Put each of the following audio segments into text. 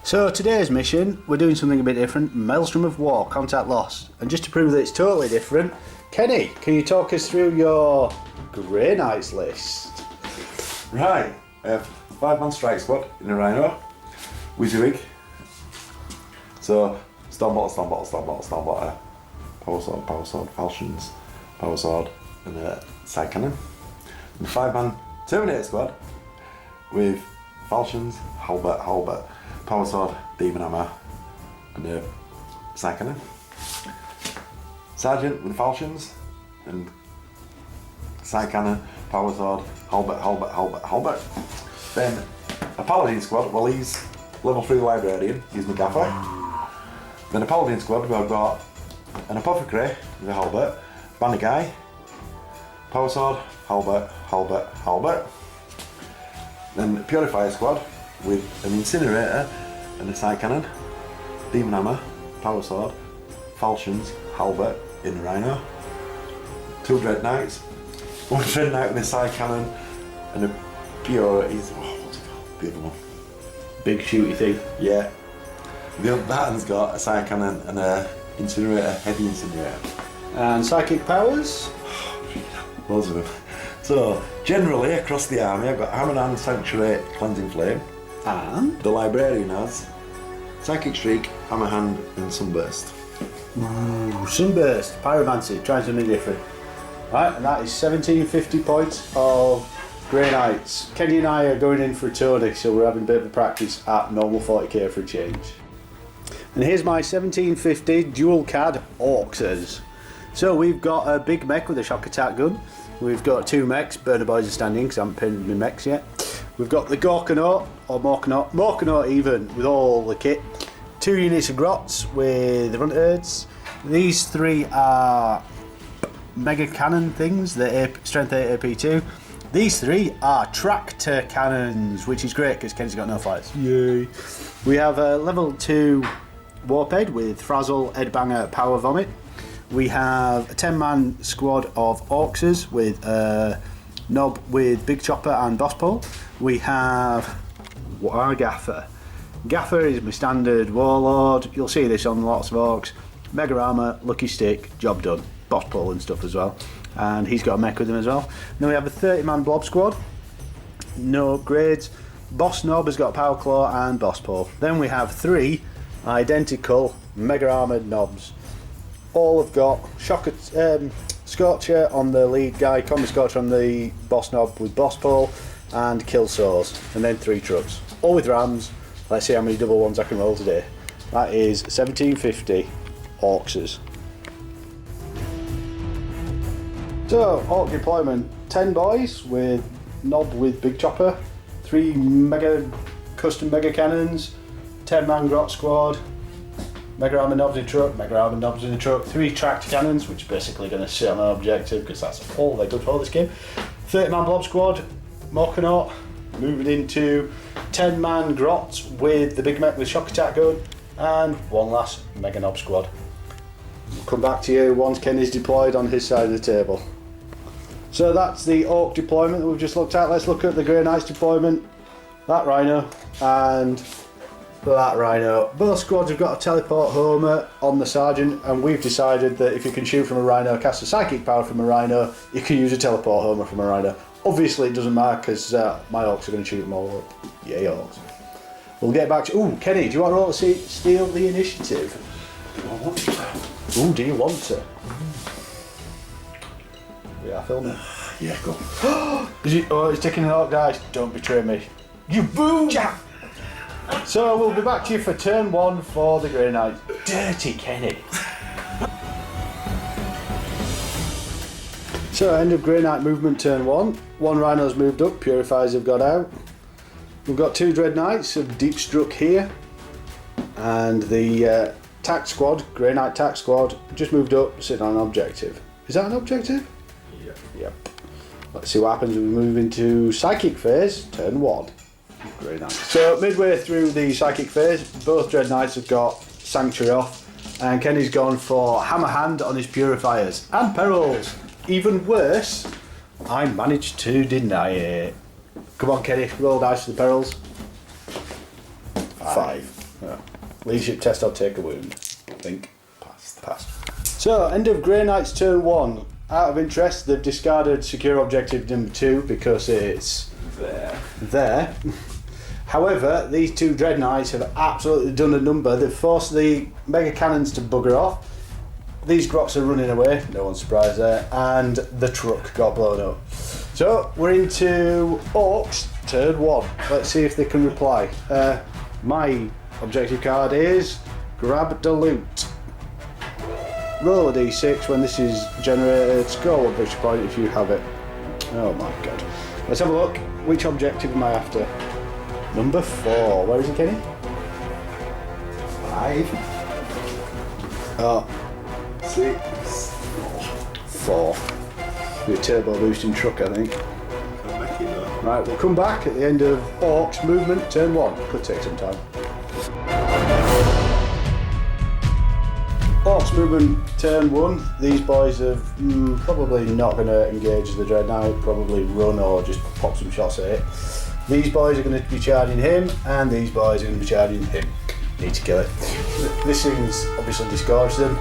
So today's mission, we're doing something a bit different. Maelstrom of War, contact lost. And just to prove that it's totally different, Kenny, can you talk us through your Grey Knights list? Right, I have 5-man strike squad in a Rhino, Wizardwig. So, Storm Bottle, Power Sword, Falchions, Power Sword, and a Side Cannon. And 5-man Terminator squad with Falchions, Halbert, Power Sword, Demon Hammer, and a Side Cannon. Sergeant with Falchions and Side Cannon, Power Sword, Halbert. Then a Paladin squad, well he's level 3 Librarian, he's my gaffer. Then a Paladin squad where I've got an Apothecary with a Halbert, Banner Guy, Power Sword, Halbert. Then a Purifier squad with an Incinerator and a Side Cannon, Demon Hammer, Power Sword, Falchions, Halbert in Rhino. 2 Dread Knights, 1 Dread Knight with a Side Cannon and a Pure, what's it called? The other one. Big shooty thing. Yeah. That one's got a Side Cannon and a Incinerator, Heavy Incinerator. And psychic powers? Loads of them. So, generally across the army I've got Hammer and Sanctuary, Cleansing Flame. And? The Librarian has Psychic Shriek, Hammer Hand and Sunburst. Ooh, Sunburst, Pyromancy, trying something different. Right, and that is 1750 points of Grey Knights. Kenny and I are going in for a tourney, so we're having a bit of a practice at normal 40k for a change. And here's my 1750 dual CAD Orks. So we've got a big mech with a shock attack gun. We've got 2 mechs, Burner Boys are standing because I haven't pinned my mechs yet. We've got the Gorkanaut, or Morkanaut even, with all the kit. 2 units of Grots with the front herds. These 3 are mega cannon things, the strength 8 AP2. These 3 are tractor cannons, which is great because Ken's got no fighters. Yay! We have a level 2 Warped with Frazzle, Headbanger, Power Vomit. We have a 10-man squad of Orks with Knob with Big Chopper and Boss Pole. We have our Gaffer. Gaffer is my standard Warlord. You'll see this on lots of Orks. Mega Armour, Lucky Stick, job done. Boss Pole and stuff as well. And he's got a mech with him as well. Then we have a 30-man Blob squad. No upgrades. Boss Knob has got Power Claw and Boss Pole. Then we have 3 identical Mega Armoured Knobs. All have got Scorcher on the lead guy, Combi Scorcher on the Boss Knob with Boss Pole, and Kill Saws, and then 3 trucks. All with rams. Let's see how many double ones I can roll today. That is 1750 Orks. So, Ork deployment, 10 boys with Knob with Big Chopper, 3 custom mega cannons, 10-man Grot squad, Mega Armour Knobs in a truck, Mega Armour Knobs in a truck, 3 tractor cannons, which are basically going to sit on an objective because that's all they're good for this game. 30-man Blob squad, Morkanaut, moving into 10-man Grots with the big mech with shock attack gun, and 1 last Mega Knob squad. We'll come back to you once Kenny's deployed on his side of the table. So that's the Ork deployment that we've just looked at. Let's look at the Grey Knights deployment. That Rhino and that Rhino. Both squads have got a teleport homer on the Sergeant, and we've decided that if you can shoot from a Rhino, cast a psychic power from a Rhino, you can use a teleport homer from a Rhino. Obviously it doesn't matter because my Orks are going to shoot them all up. Yay Orks. We'll get back to... Ooh, Kenny, do you want to roll to steal the initiative? Do I want to? Ooh, do you want to? We are filming. Yeah, go. Oh, he's taking an Ork dice. Don't betray me. You boo! Jack! So we'll be back to you for turn 1 for the Grey Knight. Dirty Kenny. So end of Grey Knight movement turn 1. 1 Rhino's moved up, Purifiers have got out. We've got 2 Dread Knights of Deep Struck here. And the tack squad, Grey Knight tack squad, just moved up, sitting on an objective. Is that an objective? Yep. Yep. Let's see what happens when we move into Psychic phase, turn 1. Grey Knight. So midway through the Psychic phase, both Dread Knights have got Sanctuary off, and Kenny's gone for Hammer Hand on his Purifiers. And Perils. Even worse, I managed to deny it. Come on Kenny, roll dice for the Perils. 5. Oh. Leadership test, I'll take a wound. I think. Passed. So, end of Grey Knight's turn 1. Out of interest, they've discarded secure objective number 2 because it's there. However, these 2 Dread Knights have absolutely done a number. They've forced the Mega Cannons to bugger off. These Grots are running away, no one's surprised there, and the truck got blown up. So, we're into Orks, turn 1. Let's see if they can reply. My objective card is grab the loot. Roll a d6 when this is generated. Score 1 victory point if you have it. Oh my god. Let's have a look. Which objective am I after? Number 4. Where is it, Kenny? 5. Oh. 6. 4. With a turbo boosting truck, I think. Right, we'll come back at the end of Orcs movement, turn 1. Could take some time. Orcs movement, turn 1. These boys are probably not going to engage the Dread Knight, probably run or just pop some shots at it. These boys are going to be charging him, and these boys are going to be charging him. Need to kill it. This thing's obviously disgorged them.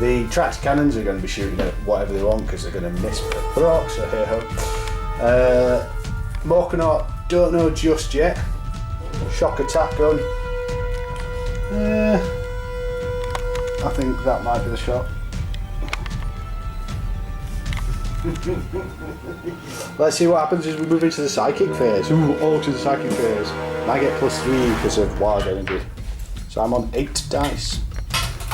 The tracked cannons are going to be shooting at whatever they want because they're going to miss the rocks, so hey ho. Morkanot, don't know just yet. Shock attack gun. I think that might be the shot. Let's see what happens as we move into the psychic phase. To the psychic phase. And I get +3 because of wild energy. So I'm on 8 dice.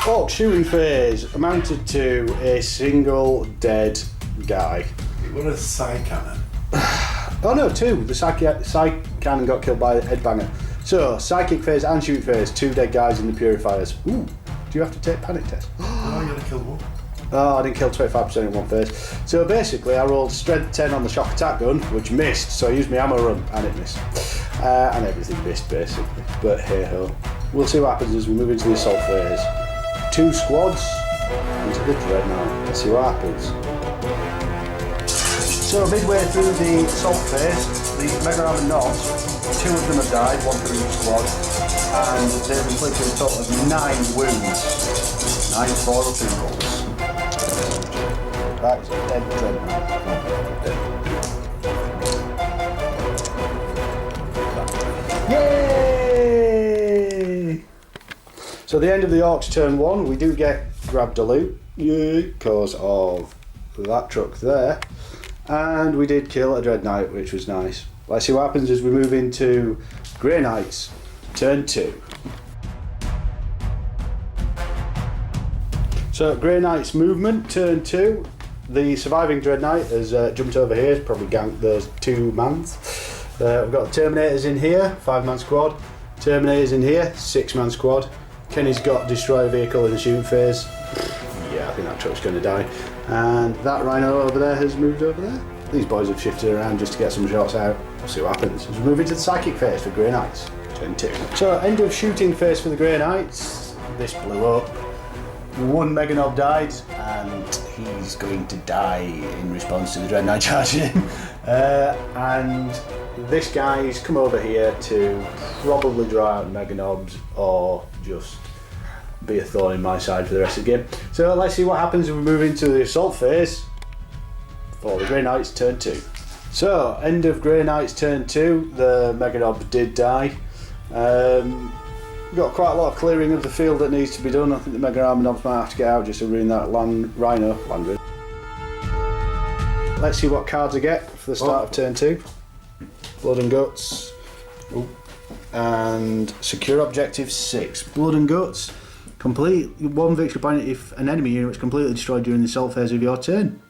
Orc shooting phase amounted to a single dead guy. What a side cannon. Oh no, 2. The side cannon got killed by the headbanger. So, psychic phase and shooting phase, 2 dead guys in the purifiers. Ooh, do you have to take panic test? Oh, you gotta kill 1. Oh, I didn't kill 25% in one phase. So basically, I rolled strength 10 on the shock attack gun, which missed, so I used my ammo run, and it missed. And everything missed, basically. But hey ho. We'll see what happens as we move into the assault phase. 2 squads into the Dread Knight. Let's see what happens. So midway through the assault phase, the Mega Armor Knobs, 2 of them have died, 1 for each squad, and they've inflicted a total of 9 wounds. 9 4 singles. That is a dead Dread Knight. Yay! So the end of the Orcs turn 1, we do get grabbed a loot, because of that truck there. And we did kill a Dread Knight, which was nice. Let's see what happens as we move into Grey Knights, turn 2. So Grey Knight's movement, turn 2. The surviving Dread Knight has jumped over here, probably ganked those 2 mans. We've got Terminators in here, 5-man squad. Terminators in here, 6-man squad. Kenny's got destroy a vehicle in the shooting phase. Yeah, I think that truck's going to die. And that Rhino over there has moved over there. These boys have shifted around just to get some shots out. We'll see what happens. As we move into the psychic phase for Grey Knights, turn 2. So, end of shooting phase for the Grey Knights. This blew up. 1 Mega Knob died, and he's going to die in response to the Dread Knight charging him. And this guy's come over here to probably draw out Mega Knobs or just be a thorn in my side for the rest of the game. So let's see what happens when we move into the assault phase for the Grey Knights turn 2. So, end of Grey Knights turn 2, the Mega Knob did die. We've got quite a lot of clearing of the field that needs to be done. I think the Mega Armor Knobs might have to get out just to ruin that Rhino landed. Let's see what cards I get for the start of turn 2. Blood and Guts. Ooh. And Secure Objective 6. Blood and Guts. Complete 1 victory point if an enemy unit was completely destroyed during the assault phase of your turn.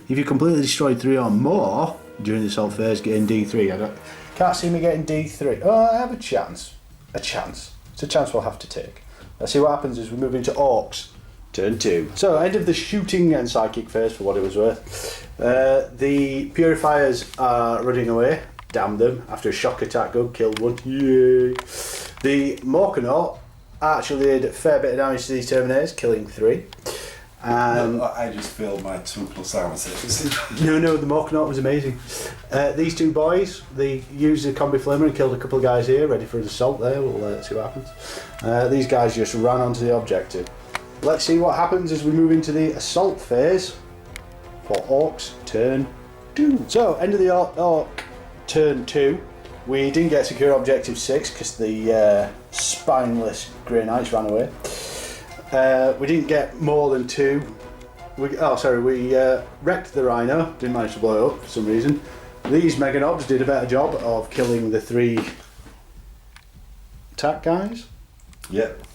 If you completely destroyed 3 or more during the assault phase, getting D3. Can't see me getting D3. Oh, I have a chance. A chance. It's a chance we'll have to take. Let's see what happens as we move into Orcs. Turn 2. So, end of the shooting and psychic phase for what it was worth. The Purifiers are running away. Damn them. After a shock attack gun, killed 1. Yay! The Morkanot actually did a fair bit of damage to these Terminators, killing 3. And I just failed my 2+ armor saves. no, the Morkanaut was amazing. These two boys, they used a combi flamer and killed a couple of guys here, ready for an assault there. We'll see what happens. These guys just ran onto the objective. Let's see what happens as we move into the assault phase for Orks turn 2. So, end of the Ork turn 2. We didn't get secure objective 6 because the spineless Grey Knights ran away. We didn't get more than 2. We wrecked the Rhino, didn't manage to blow it up for some reason. These Mega Nobs did a better job of killing the 3 attack guys. Yep.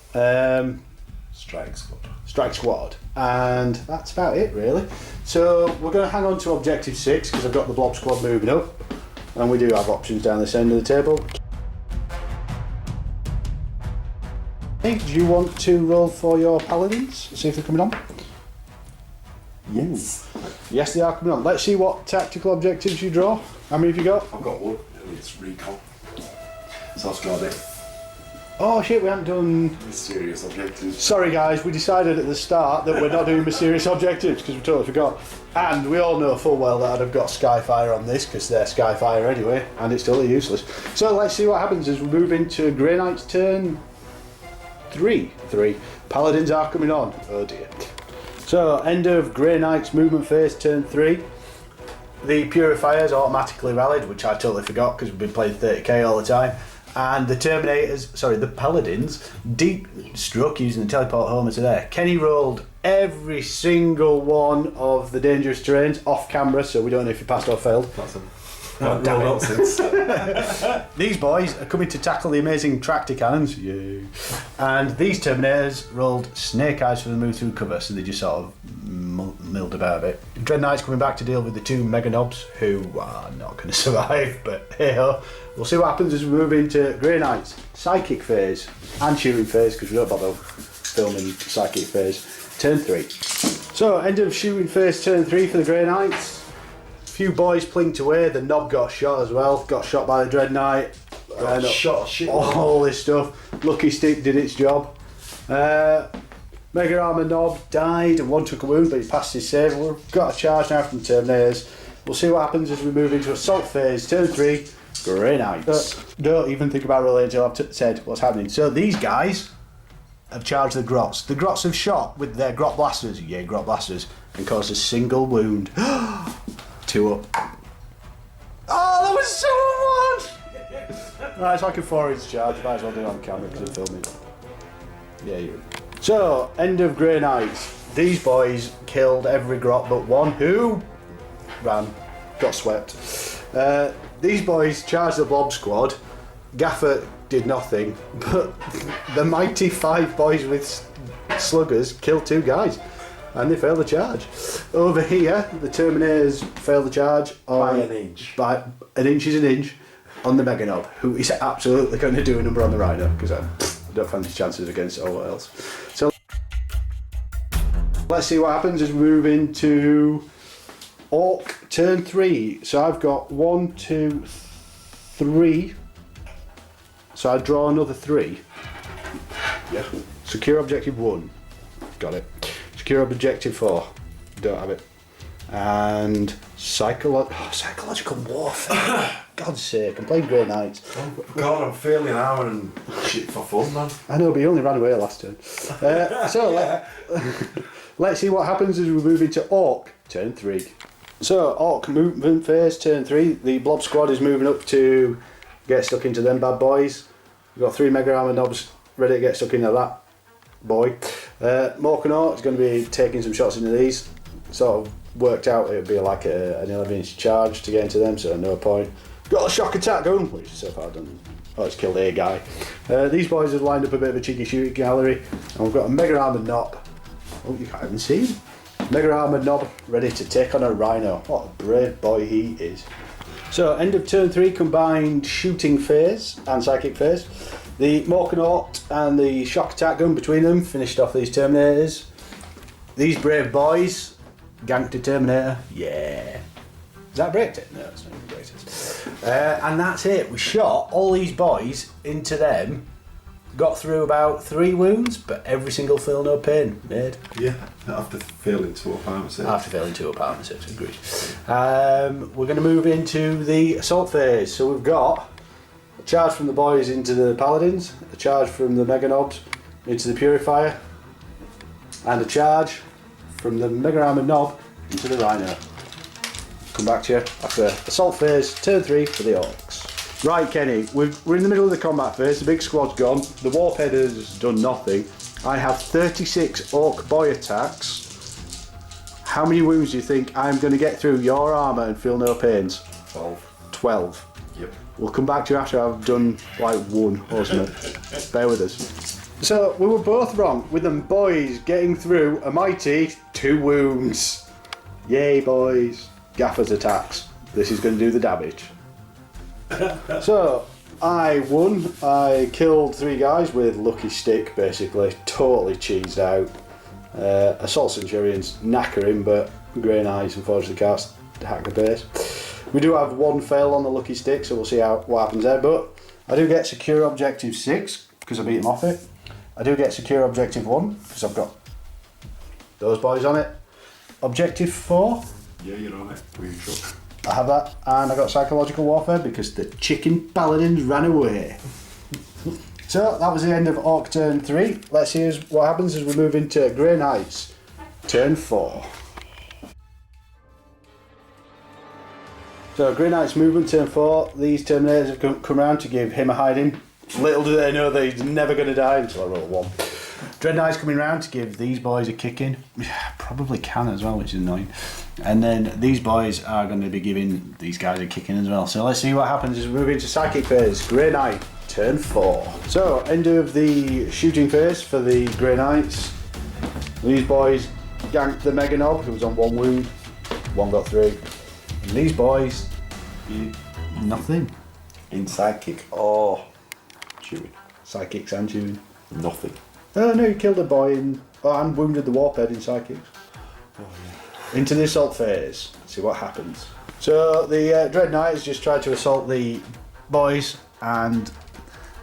Strike squad. And that's about it really. So we're going to hang on to objective 6 because I've got the blob squad moving up, and we do have options down this end of the table. Hey, do you want to roll for your paladins? See if they're coming on? Yes. Yes, they are coming on. Let's see what tactical objectives you draw. How many have you got? I've got one, and it's recon. So I've got it. Oh shit, we haven't done... Mysterious objectives. Sorry guys, we decided at the start that we're not doing mysterious objectives because we totally forgot. And we all know full well that I'd have got Skyfire on this because they're Skyfire anyway, and it's totally useless. So let's see what happens as we move into Grey Knight's turn 3. Paladins are coming on. Oh dear. So, end of Grey Knight's movement phase, turn 3. The Purifiers automatically rallied, which I totally forgot because we've been playing 30k all the time. And the Paladins, deep struck using the teleport homer to there. Kenny rolled every single one of the dangerous terrains off camera, so we don't know if he passed or failed. Damn it. These boys are coming to tackle the amazing tractor cannons. Yay. And these Terminators rolled snake eyes for the move through cover, so they just sort of milled about a bit. Dread Knight's coming back to deal with the 2 Mega Nobs, who are not going to survive, but hey ho. We'll see what happens as we move into Grey Knight's psychic phase and shooting phase, because we don't bother filming psychic phase. Turn 3. So, end of shooting phase, turn 3 for the Grey Knights. Few boys plinked away. The Nob got shot as well. Got shot by the Dread Knight. All this stuff. Lucky Stick did its job. Mega Armor Nob died and one took a wound, but he passed his save. We've got a charge now from the Terminators. We'll see what happens as we move into assault phase. Turn 3. Grey Knights. Don't even think about relating until I've said what's happening. So these guys have charged the Grots. The Grots have shot with their Grot Blasters. Yay, Grot Blasters. And caused a single wound. 2 up. Oh, that was so much! Right, it's like a 4-inch charge. Might as well do it on camera because I'm filming. Yeah, you. So, end of Grey Knights. These boys killed every Grot but one who ran, got swept. These boys charged the Blob Squad. Gaffer did nothing, but the mighty 5 boys with sluggers killed 2 guys. And they failed the charge. Over here, the Terminators failed the charge by an inch. By an inch is an inch on the Mega Nob, who is absolutely going to do a number on the Rhino because I don't fancy chances against all else. So let's see what happens as we move into Ork turn 3. So I've got 1, 2, 3. So I draw another 3. Yeah. Secure objective 1. Got it. Secure objective 4. Don't have it. And psychological warfare. God's sake, I'm playing Grey Knights. Oh God, I'm failing armour and shit for fun, man. I know, but he only ran away last turn. Let's see what happens as we move into Ork turn 3. So Ork movement phase turn 3. The Blob Squad is moving up to get stuck into them bad boys. We've got 3 Mega Armor Nobs ready to get stuck into that boy. Morkanaut is going to be taking some shots into these. Sort of worked out it would be like an 11-inch charge to get into them, so no point. Got a shock attack going, which is so far done. Oh, it's killed a guy. These boys have lined up a bit of a cheeky shooting gallery, and we've got a Mega Armored Nob. Oh, you can't even see him. Mega Armored Nob ready to take on a Rhino. What a brave boy he is. So, end of turn 3, combined shooting phase and psychic phase. The Morkanaut and the shock attack gun between them finished off these Terminators. These brave boys ganked a Terminator. Yeah. Is that breaked it? No, it's not even breaked it. And that's it. We shot all these boys into them got through about 3 wounds, but every single feel no pain made. Yeah, after failing 2 up armor saves. After failing 2 up armor saves, agreed. We're going to move into the assault phase. So we've got a charge from the boys into the paladins, a charge from the mega knobs into the purifier, and a charge from the mega armored knob into the rhino. Come back to you after assault phase, turn 3 for the orcs. Right, Kenny, we're in the middle of the combat phase. The big squad's gone. The warhead has done nothing. I have 36 orc boy attacks. How many wounds do you think I'm going to get through your armour and feel no pains? 12. 12. Yep. We'll come back to you after I've done like 1 or something. Bear with us. So we were both wrong with them boys getting through a mighty 2 wounds. Yay, boys. Gaffer's attacks. This is going to do the damage. So I won. I killed 3 guys with lucky stick, basically. Totally cheesed out. Assault Centurions knacker him, but Grey Knights unfortunately can't hack the base. We do have 1 fail on the lucky stick, so we'll see what happens there. But I do get secure objective 6 because I beat him off it. I do get secure objective 1 because I've got those boys on it. Objective 4. Yeah, you're on it. Were you sure? I have that, and I got psychological warfare because the chicken paladins ran away. So that was the end of Orc turn 3. Let's see what happens as we move into Grey Knights turn 4. So Grey Knights movement turn 4. These Terminators have come around to give him a hiding. Little do they know that he's never going to die until I roll 1. Dread Knight's coming round to give these boys a kicking. Probably can as well, which is annoying. And then these boys are going to be giving these guys a kicking as well. So let's see what happens as we move into Psychic phase. Grey Knight, turn 4. So, end of the shooting phase for the Grey Knights. These boys ganked the Mega Knob, who was on 1 wound. 1 got through. And these boys did nothing. In Psychic or chewing? Psychics and chewing. Nothing. Oh no, you killed a boy and wounded the warped in Psychics. Oh, yeah. Into the assault phase. See what happens. So the Dread Knight has just tried to assault the boys, and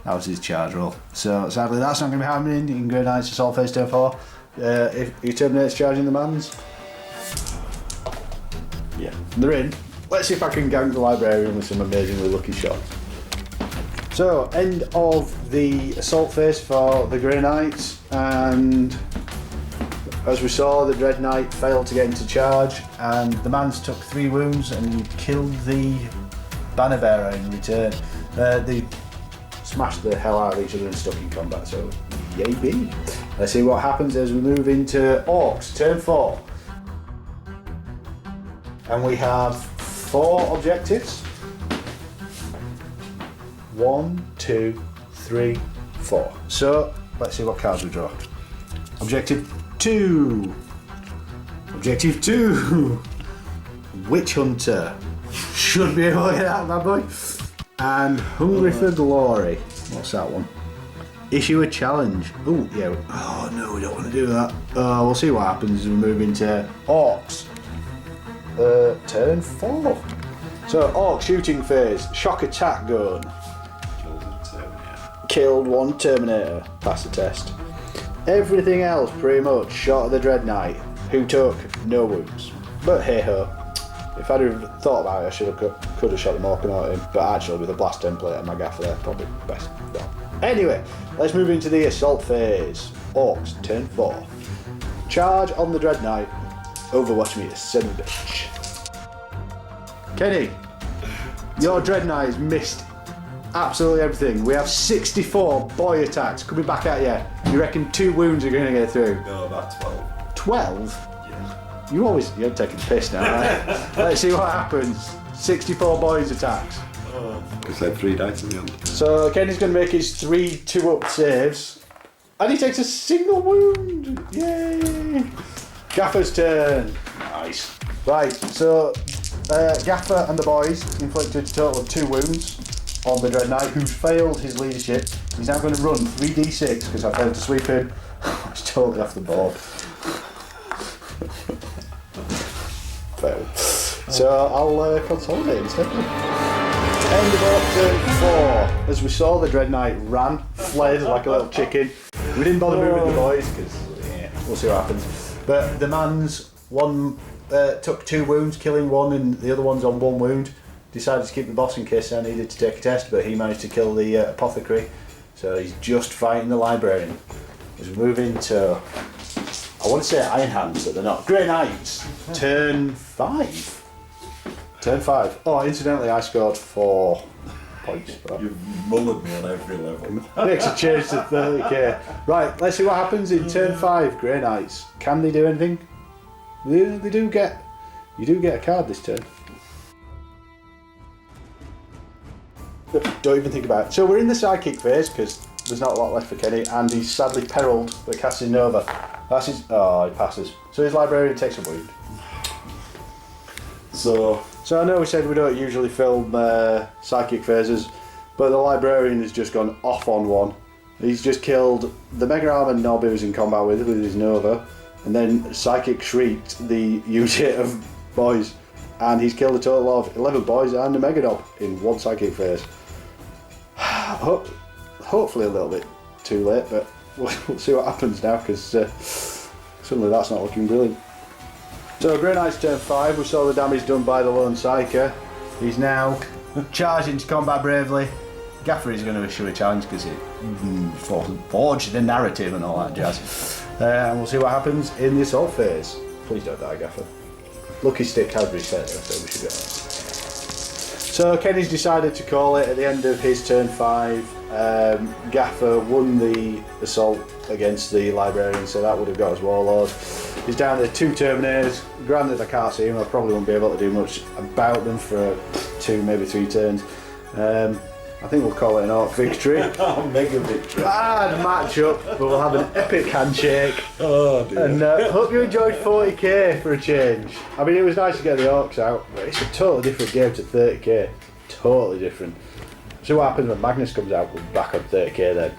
that was his charge roll. So sadly that's not going to be happening in Grey Knight's assault phase turn 4. If he terminates charging the mans. Yeah. They're in. Let's see if I can gank the librarian with some amazingly lucky shots. So, end of the assault phase for the Grey Knights, and as we saw, the Dread Knight failed to get into charge, and the mans took 3 wounds and killed the banner bearer in return. They smashed the hell out of each other and stuck in combat, so yay me. Let's see what happens as we move into Orcs, turn 4. And we have 4 objectives. 1, 2, 3, 4. So, let's see what cards we draw. Objective 2. Objective 2. Witch Hunter. Should be able to get out, bad boy. And Hungry for Glory. What's that one? Issue a challenge. Oh, yeah. Oh, no, we don't want to do that. We'll see what happens as we move into Orcs. Turn 4. So, Orc shooting phase. Shock attack gun. Killed 1 Terminator. Passed the test. Everything else pretty much shot at the Dread Knight, who took no wounds. But hey ho. If I'd have thought about it, could have shot the Morkan at him. But actually, with a blast template and my gaffer there, probably best. No. Anyway, let's move into the assault phase. Orcs, turn 4. Charge on the Dread Knight. Overwatch me, you son of a bitch. Kenny, your Dread Knight has missed absolutely everything. We have 64 boy attacks coming back at you. You reckon 2 wounds are going to get through? No, about 12. 12? Yeah. You're taking the piss now, right? Let's see what happens. 64 boys attacks. Because they had 3 dice in the end. So Kenny's going to make his 3 2-up saves. And he takes a single wound. Yay! Gaffer's turn. Nice. Right, so Gaffer and the boys inflicted a total of 2 wounds on the Dread Knight, who failed his leadership. He's now going to run 3d6 because I failed to sweep him. It's totally off the board. Fail. So I'll consolidate instead. End of Orc turn 4. As we saw, the Dread Knight ran, fled like a little chicken. We didn't bother moving the boys because we'll see what happens. But the man's one took 2 wounds, killing 1, and the other one's on 1 wound. Decided to keep the boss in case I needed to take a test, but he managed to kill the apothecary. So he's just fighting the librarian. As we move into, I want to say Iron Hands, but they're not. Grey Knights, turn 5. Turn 5. Oh, incidentally, I scored 4 points. You've mullered me on every level. Makes a change to 30k. Right, let's see what happens in turn 5. Grey Knights. Can they do anything? They do get. You do get a card this turn. Don't even think about it. So we're in the psychic phase because there's not a lot left for Kenny, and he's sadly perilled by casting Nova. That's his. Oh, he passes. So his librarian takes a wound. So I know we said we don't usually film psychic phases, but the librarian has just gone off on one. He's just killed the Mega Armor Nob he was in combat with his Nova, and then Psychic shrieked the unit of boys, and he's killed a total of 11 boys and a Mega Nob in one psychic phase. Hopefully a little bit too late, but we'll see what happens now, because suddenly that's not looking brilliant. So Grey Knight's turn 5, we saw the damage done by the lone Psyker. He's now charging to combat bravely. Gaffer is going to issue a challenge because it forged the narrative and all that jazz. And we'll see what happens in the assault phase. Please don't die, Gaffer. Lucky Stick has reset, so we should go. So Kenny's decided to call it at the end of his turn 5. Gaffer won the assault against the librarian, so that would have got us Warlord. He's down to 2 Terminators. Granted, I can't see him, I probably won't be able to do much about them for 2, maybe 3 turns. I think we'll call it an Orc victory. Mega victory. Bad matchup, but we'll have an epic handshake. Oh dear. And hope you enjoyed 40k for a change. I mean, it was nice to get the Orcs out, but it's a totally different game to 30k. Totally different. See what happens when Magnus comes out, we'll be back on 30k then.